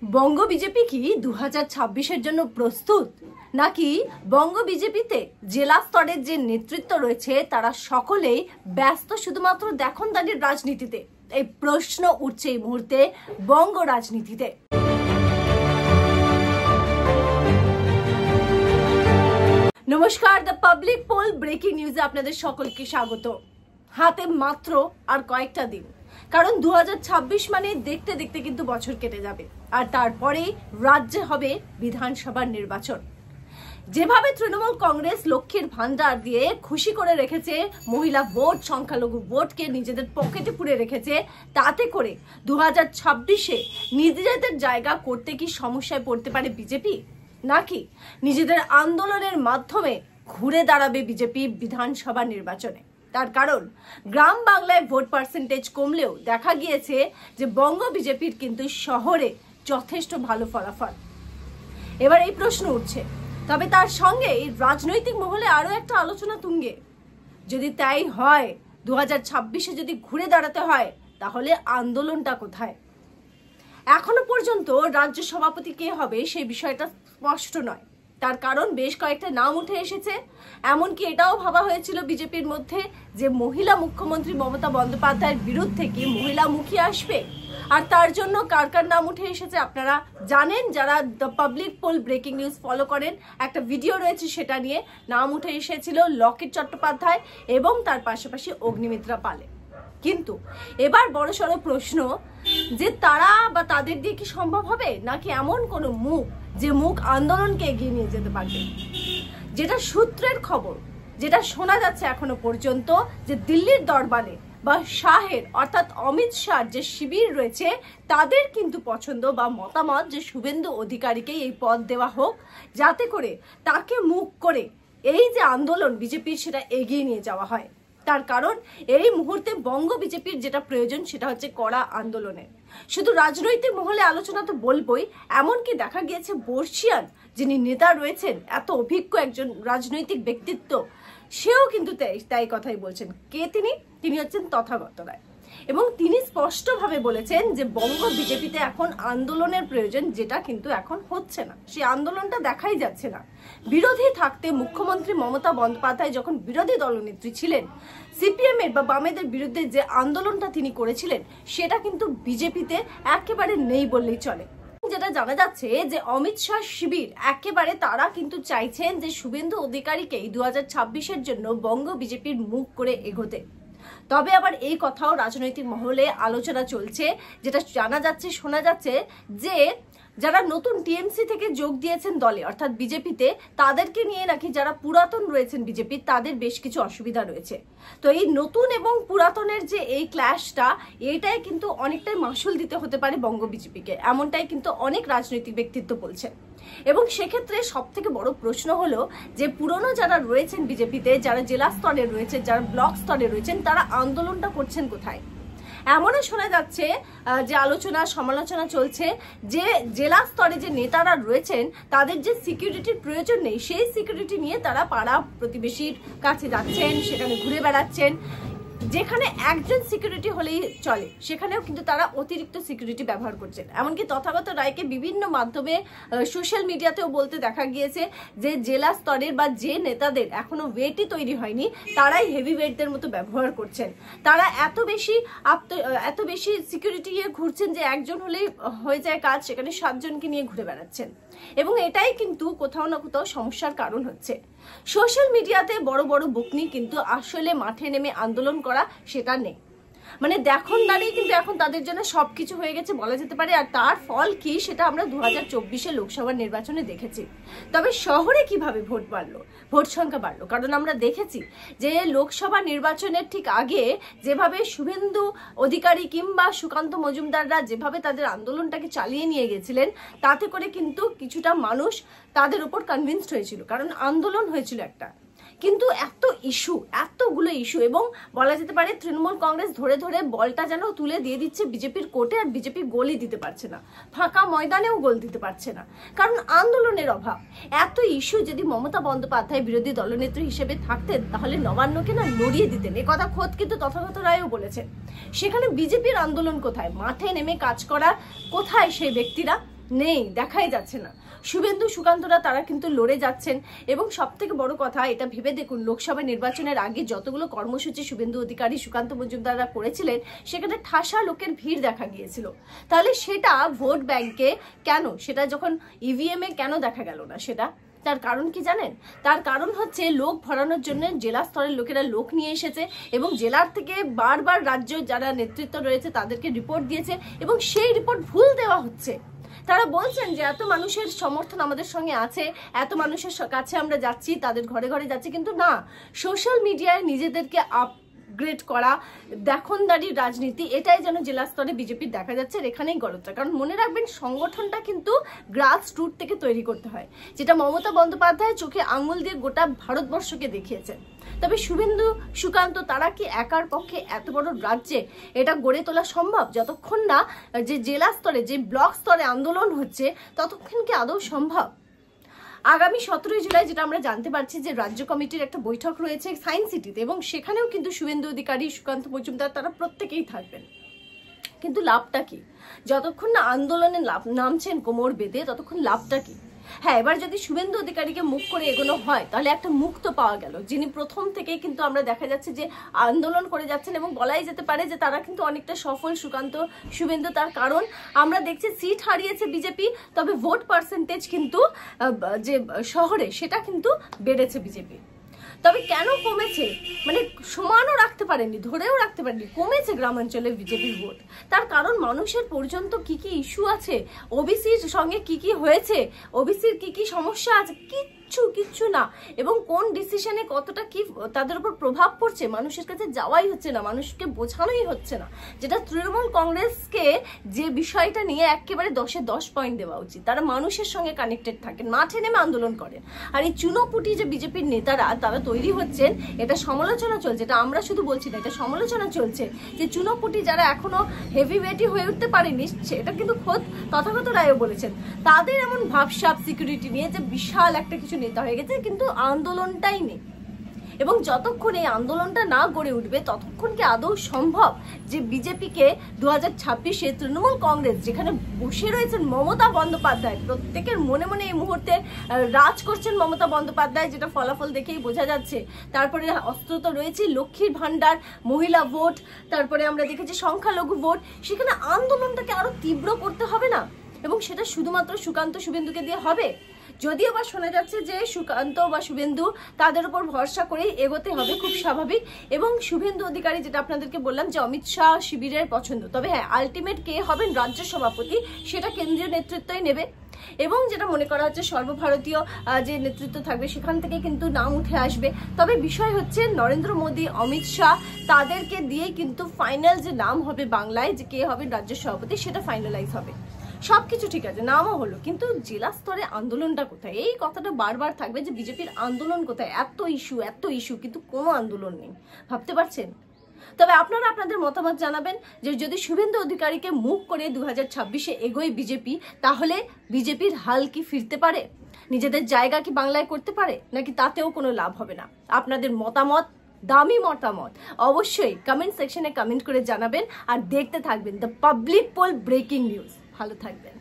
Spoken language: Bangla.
বঙ্গ বিজেপি কি 2026-এর জন্য প্রস্তুত, নাকি বঙ্গ বিজেপিতে জেলা স্তরের যে নেতৃত্ব রয়েছে তারা সকলেই ব্যস্ত শুধুমাত্র দেখনদারির রাজনীতিতে? এই প্রশ্ন উঠছে এই মুহূর্তে বঙ্গ রাজনীতিতে। নমস্কার, দ্য পাবলিক পোল ব্রেকিং নিউজে আপনাদের সকলকে স্বাগত। হাতে মাত্র আর কয়েকটা দিন, কারণ 2026 মানে দেখতে দেখতে কিন্তু বছর কেটে যাবে, আর তারপরেই রাজ্যে হবে বিধানসভার নির্বাচন। যেভাবে তৃণমূল কংগ্রেস লক্ষ্মীর ভান্ডার দিয়ে খুশি করে রেখেছে, মহিলা ভোট, সংখ্যালঘু ভোটকে নিজেদের পকেটে পুরে রেখেছে, তাতে করে 2026-এ নিজেদের জায়গা করতে কি সমস্যায় পড়তে পারে বিজেপি, নাকি নিজেদের আন্দোলনের মাধ্যমে ঘুরে দাঁড়াবে বিজেপি বিধানসভা নির্বাচনে? তার কারণ গ্রাম বাংলায় ভোট পার্সেন্টেজ কমলেও দেখা গিয়েছে যে বঙ্গ বিজেপির কিন্তু শহরে যথেষ্ট ভালো ফলাফল। এবার এই প্রশ্ন উঠছে, তবে তার সঙ্গে এই রাজনৈতিক মহলে আরো একটা আলোচনা তুঙ্গে। যদি তাই হয়, 2026-এ যদি ঘুরে দাঁড়াতে হয়, তাহলে আন্দোলনটা কোথায়? এখনো পর্যন্ত রাজ্য সভাপতি কে হবে সেই বিষয়টা স্পষ্ট নয়। তার কারণ বেশ কয়েকটা নাম উঠে এসেছে। এমনকি এটাও ভাবা হয়েছিল বিজেপির মধ্যে যে মহিলা মুখ্যমন্ত্রী মমতা বন্দ্যোপাধ্যায়ের বিরুদ্ধে কি মহিলা মুখী আসবে, আর তার জন্য কার কার নাম উঠে এসেছে আপনারা জানেন। যারা the public pole breaking news follow করেন, একটা ভিডিও রয়েছে সেটা নিয়ে। নাম উঠে এসেছিল লকেট চট্টোপাধ্যায় এবং তার পাশাপাশি অগ্নিমিত্রা পালে। কিন্তু এবার বড়সড় প্রশ্ন যে তারা বা তাদের দিয়ে কি সম্ভব হবে, নাকি এমন কোনো মুখ যে মুখ আন্দোলনকে এগিয়ে নিয়ে যেতে পারবে? যেটা সূত্রের খবর, যেটা শোনা যাচ্ছে এখনো পর্যন্ত, যে দিল্লির দরবারে বা শাহের অর্থাৎ অমিত শাহ যে শিবির রয়েছে তাদের কিন্তু পছন্দ বা মতামত যে শুভেন্দু অধিকারীকে এই পদ দেওয়া হোক, যাতে করে তাকে মুখ করে এই যে আন্দোলন বিজেপির সেটা এগিয়ে নিয়ে যাওয়া হয়। তার কারণ এই মুহূর্তে বঙ্গ বিজেপির যেটা প্রয়োজন সেটা হচ্ছে কড়া আন্দোলনের। শুধু রাজনৈতিক মহলে আলোচনা তো বলবই, এমনকি দেখা গিয়েছে বর্ষিয়ান যিনি নেতা রয়েছেন, এত অভিজ্ঞ একজন রাজনৈতিক ব্যক্তিত্ব, সেও কিন্তু তাই কথাই বলছেন। কে তিনি হচ্ছেন তথাগত রায়, এবং তিনি স্পষ্টভাবে বলেছেন যে বঙ্গ বিজেপিতে এখন আন্দোলনের প্রয়োজন, যেটা কিন্তু এখন হচ্ছে না। সেই আন্দোলনটা দেখাই যাচ্ছে না। বিরোধী থাকতে মুখ্যমন্ত্রী মমতা বন্দ্যোপাধ্যায় যখন বিরোধী দলনেত্রী ছিলেন, সিপিএম এর বা বামেদের বিরুদ্ধে যে আন্দোলনটা তিনি করেছিলেন সেটা কিন্তু বিজেপিতে একেবারে নেই বললেই চলে। যেটা জানা যাচ্ছে যে অমিত শাহ শিবির একেবারে তারা কিন্তু চাইছেন যে শুভেন্দু অধিকারীকে 2026-এর জন্য বঙ্গ বিজেপির মুখ করে এগোতে। তবে আবার এই কথাও রাজনৈতিক মহলে আলোচনা চলছে, যেটা জানা যাচ্ছে, শোনা যাচ্ছে যে যারা নতুন টিএমসি থেকে যোগ দিয়েছেন দলে অর্থাৎ বিজেপিতে, তাদেরকে নিয়ে নাকি যারা পুরাতন রয়েছেন বিজেপির, তাদের বেশ কিছু অসুবিধা রয়েছে। তো এই নতুন এবং পুরাতনের যে এই ক্ল্যাশটা, এটাই কিন্তু অনেকটাই মাসুল দিতে হতে পারে বঙ্গ বিজেপিকে, এমনটাই কিন্তু অনেক রাজনৈতিক ব্যক্তিত্ব বলছেন। এবং সেক্ষেত্রে সব থেকে বড় প্রশ্ন হলো যে পুরনো যারা রয়েছেন বিজেপিতে, যারা জেলা স্তরে রয়েছে, যারা ব্লক স্তরে রয়েছেন, তারা আন্দোলনটা করছেন কোথায়? এমনও শোনা যাচ্ছে যে আলোচনা সমালোচনা চলছে যে জেলা স্তরে যে নেতারা রয়েছেন তাদের যে সিকিউরিটির প্রয়োজন নেই, সেই সিকিউরিটি নিয়ে তারা পাড়া প্রতিবেশীর কাছে যাচ্ছেন, সেখানে ঘুরে বেড়াচ্ছেন। যেখানে একজন সিকিউরিটি হলেই চলে, সেখানেও কিন্তু তারা অতিরিক্ত সিকিউরিটি ব্যবহার করছেন। এমনকি তথাগত রায়কে বিভিন্ন মাধ্যমে সোশ্যাল মিডিয়াতেও বলতে দেখা গিয়েছে যে জেলা স্তরের বা যে নেতাদের এখনো ওয়েটই তৈরি হয়নি, তারাই হেভি ওয়েটদের মতো ব্যবহার করছেন। তারা এত বেশি সিকিউরিটি নিয়ে ঘুরছেন যে একজন হলেই হয়ে যায় কাজ, সেখানে 7 জনকে নিয়ে ঘুরে বেড়াচ্ছেন। এবং এটাই কিন্তু কোথাও না কোথাও সমস্যার কারণ হচ্ছে। সোশ্যাল মিডিয়াতে বড় বড় বকনি, কিন্তু আসলে মাঠে নেমে আন্দোলন করা সেটা নেই। মানে দেখুন দাঁড়িয়ে কিন্তু এখন তাদের জন্য সবকিছু হয়ে গেছে বলা যেতে পারে। আর তার ফল কি সেটা আমরা 2024-এ লোকসভা নির্বাচনে দেখেছি। তবে শহরে কিভাবে ভোট বাড়লো, ভোট সংখ্যা বাড়লো, কারণ আমরা দেখেছি যে লোকসভা নির্বাচনের ঠিক আগে যেভাবে শুভেন্দু অধিকারী কিংবা সুকান্ত মজুমদাররা যেভাবে তাদের আন্দোলনটাকে চালিয়ে নিয়ে গেছিলেন, তাতে করে কিন্তু কিছুটা মানুষ তাদের উপর কনভিন্সড হয়েছিল, কারণ আন্দোলন হয়েছিল একটা। কিন্তু এতগুলো ইস্যু এবং বলা যেতে পারে তৃণমূল কংগ্রেস ধরে ধরে বলটা যেন তুলে দিয়ে দিচ্ছে বিজেপির কোর্টে, আর বিজেপি গোলই দিতে পারছে না, ফাঁকা ময়দানেও গোল দিতে পারছে না, কারণ আন্দোলনের অভাব। এত ইস্যু যদি মমতা বন্দ্যোপাধ্যায় বিরোধী দলনেত্রী হিসেবে থাকতেন, তাহলে নবান্নকে না নড়িয়ে দিতেন। এ কথা খোদ কিন্তু তথাগত রায়ও বলেছেন। সেখানে বিজেপির আন্দোলন কোথায়? মাঠে নেমে কাজ করা কোথায় সেই ব্যক্তিরা? নেই, দেখাই যাচ্ছে না। শুভেন্দু সুকান্তরা তারা কিন্তু লড়ে যাচ্ছেন। এবং সব থেকে বড় কথা, এটা ভেবে দেখুন, লোকসভা নির্বাচনের আগে যতগুলো কর্মসূচি শুভেন্দু অধিকারী সুকান্ত মজুমদাররা করেছিলেন, সেখানে ঠাসা লোকের ভিড় দেখা গিয়েছিল। তাহলে সেটা ভোট ব্যাংকে কেন, সেটা যখন ইভিএম এ কেন দেখা গেল না? সেটা তার কারণ কি জানেন? তার কারণ হচ্ছে লোক ভরানোর জন্য জেলা স্তরের লোকেরা লোক নিয়ে এসেছে এবং জেলার থেকে বারবার রাজ্য যারা নেতৃত্ব রয়েছে তাদেরকে রিপোর্ট দিয়েছে এবং সেই রিপোর্ট ভুল দেওয়া হচ্ছে। তারা বলছেন যে এত মানুষের সমর্থন আমাদের সঙ্গে আছে, এত মানুষের কাছে আমরা যাচ্ছি, তাদের ঘরে ঘরে যাচ্ছি, কিন্তু না, সোশ্যাল মিডিয়ায় নিজেদেরকে আপগ্রেড করা, দেখনদারির রাজনীতি, এটাই যেন জেলা স্তরে বিজেপির দেখা যাচ্ছে। এখানেই গলতটা। কারণ মনে রাখবেন, সংগঠনটা কিন্তু গ্রাস রুট থেকে তৈরি করতে হয়, যেটা মমতা বন্দ্যোপাধ্যায় চোখে আঙুল দিয়ে গোটা ভারতবর্ষকে দেখিয়েছেন। তবে শুভেন্দু সুকান্ত তারা কি একার পক্ষে এত বড় রাজ্যে এটা গড়ে তোলা সম্ভব? যতক্ষণ না যে জেলা স্তরে, যে ব্লক স্তরে আন্দোলন হচ্ছে, ততক্ষণ কি আদৌ সম্ভব? আগামী 17 জুলাই যেটা আমরা জানতে পারছি যে রাজ্য কমিটির একটা বৈঠক রয়েছে সায়েন্স সিটিতে, এবং সেখানেও কিন্তু শুভেন্দু অধিকারী, সুকান্ত মজুমদার তারা প্রত্যেকেই থাকবেন। কিন্তু লাভটা কি? যতক্ষণ না আন্দোলনে নামছেন কোমর বেঁধে, ততক্ষণ লাভটা কি? হ্যাঁ, এবার যদি শুভেন্দু অধিকারীকে মুখ করে এগোনো হয়, তাহলে একটা মুক্ত পাওয়া গেল, যিনি প্রথম থেকেই কিন্তু আমরা দেখা যাচ্ছে যে আন্দোলন করে যাচ্ছেন এবং বলাই যেতে পারে যে তারা কিন্তু অনেকটা সফল শুভেন্দু। তার কারণ আমরা দেখছি সিট হারিয়েছে বিজেপি, তবে ভোট পার্সেন্টেজ কিন্তু যে শহরে সেটা কিন্তু বেড়েছে বিজেপি। তবে কেন কমেছে, মানে সমানও রাখতে পারেনি, ধরেও রাখতে পারেনি, কমেছে গ্রামাঞ্চলে বিজেপির ভোট। তার কারণ মানুষের পর্যন্ত কি কি ইস্যু আছে, ওবিসির সঙ্গে কি কি হয়েছে, ওবিসির কি কি সমস্যা আছে, কিচ্ছু না। এবং কোন ডিসিশনে কতটা কি তাদের উপর প্রভাব পড়ছে, মানুষের কাছে যাওয়াই হচ্ছে না, মানুষকে বোঝানোই হচ্ছে না। যেটা তৃণমূল কংগ্রেসকে যে বিষয়টা নিয়ে একেবারে 10-এ 10 পয়েন্ট দেওয়া উচিত। তারা মানুষের সঙ্গে কানেক্টেড থাকেন, মাঠে নেমে আন্দোলন করেন। আর এই চুনোপুটি যে বিজেপির নেতারা তারা তৈরি হচ্ছেন, এটা সমালোচনা চলছে, এটা আমরা শুধু বলছি না, এটা সমালোচনা চলছে যে চুনোপুটি যারা এখনো হেভি ওয়েটি হয়ে উঠতে পারেনি, সেটা কিন্তু খোদ তথাগত রায়ও বলেছেন, তাদের এমন ভাবসাব সিকিউরিটি নিয়ে যে বিশাল একটা কিছু নেতা হয়ে গেছে, কিন্তু আন্দোলনটাই নেই। এবং যতক্ষণ এই আন্দোলনটা না গড়ে উঠবে, ততক্ষণ কি আদৌ সম্ভব যে বিজেপিকে 2026-এ তৃণমূল কংগ্রেস, যেখানে বসে রয়েছেন মমতা বন্দ্যোপাধ্যায়, প্রত্যেকের মনে মনে এই মুহূর্তে রাজ করছেন মমতা বন্দ্যোপাধ্যায়, যেটা ফলাফল দেখেই বোঝা যাচ্ছে। তারপরে অস্ত্র তো রয়েছে লক্ষ্মীর ভান্ডার, মহিলা ভোট, তারপরে আমরা দেখেছি সংখ্যালঘু ভোট, সেখানে আন্দোলনটাকে আরো তীব্র করতে হবে না? এবং সেটা শুধুমাত্র সুকান্ত শুভেন্দুকে দিয়ে হবে? যদিও বা শোনা যাচ্ছে যে সুকান্ত বা শুভেন্দু তাদের উপর ভরসা করেই এগোতে হবে, খুব স্বাভাবিক। এবং শুভেন্দু অধিকারী, যেটা আপনাদেরকে বললাম যে অমিত শাহ শিবিরের পছন্দ, তবে হ্যাঁ, আলটিমেট কে হবেন রাজ্য সভাপতি সেটা কেন্দ্রীয় নেতৃত্বই নেবে। এবং যেটা মনে করা হচ্ছে সর্বভারতীয় যে নেতৃত্ব থাকবে সেখান থেকে কিন্তু নাম উঠে আসবে। তবে বিষয় হচ্ছে নরেন্দ্র মোদী, অমিত শাহ, তাদেরকে দিয়েই কিন্তু ফাইনাল যে নাম হবে বাংলায়, যে কে হবে রাজ্য সভাপতি, সেটা ফাইনালাইজ হবে। সবকিছু ঠিক আছে, নামও হলো, কিন্তু জেলা স্তরে আন্দোলনটা কোথায়? এই কথাটা বারবার থাকবে যে বিজেপির আন্দোলন কোথায়? এত ইস্যু, কিন্তু কোনো আন্দোলন নেই। ভাবতে পারছেন? তবে আপনারা আপনাদের মতামত জানাবেন যে যদি শুভেন্দু অধিকারীকে মুখ করে 2026-এ এগোয় বিজেপি, তাহলে বিজেপির হাল কি ফিরতে পারে? নিজেদের জায়গা কি বাংলায় করতে পারে, নাকি তাতেও কোনো লাভ হবে না? আপনাদের মতামত, দামি মতামত অবশ্যই কমেন্ট সেকশনে কমেন্ট করে জানাবেন। আর দেখতে থাকবেন the public pole breaking news. ভালো থাকবেন।